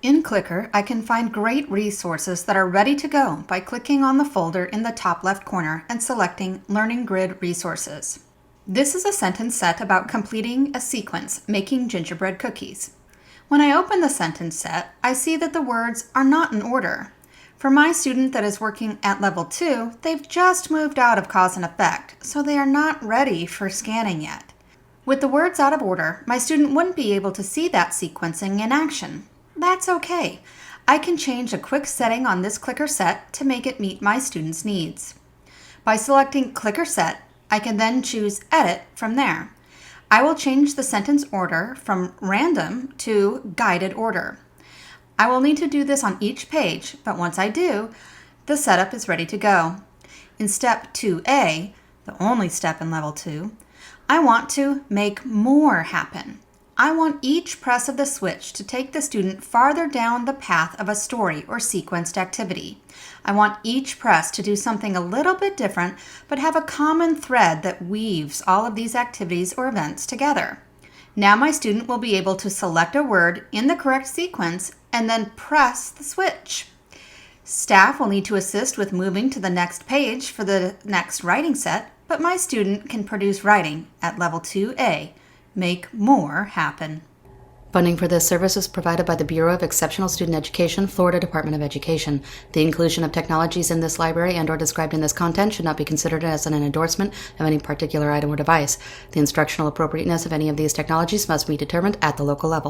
In Clicker, I can find great resources that are ready to go by clicking on the folder in the top left corner and selecting Learning Grid Resources. This is a sentence set about completing a sequence, making gingerbread cookies. When I open the sentence set, I see that the words are not in order. For my student that is working at level 2, they've just moved out of cause and effect, so they are not ready for scanning yet. With the words out of order, my student wouldn't be able to see that sequencing in action. That's okay. I can change a quick setting on this clicker set to make it meet my student's needs. By selecting Clicker Set, I can then choose Edit from there. I will change the sentence order from random to guided order. I will need to do this on each page, but once I do, the setup is ready to go. In step 2A, the only step in level 2, I want to make more happen. I want each press of the switch to take the student farther down the path of a story or sequenced activity. I want each press to do something a little bit different, but have a common thread that weaves all of these activities or events together. Now my student will be able to select a word in the correct sequence and then press the switch. Staff will need to assist with moving to the next page for the next writing set, but my student can produce writing at level 2A. Make more happen. Funding for this service is provided by the Bureau of Exceptional Student Education, Florida Department of Education. The inclusion of technologies in this library and/or described in this content should not be considered as an endorsement of any particular item or device. The instructional appropriateness of any of these technologies must be determined at the local level.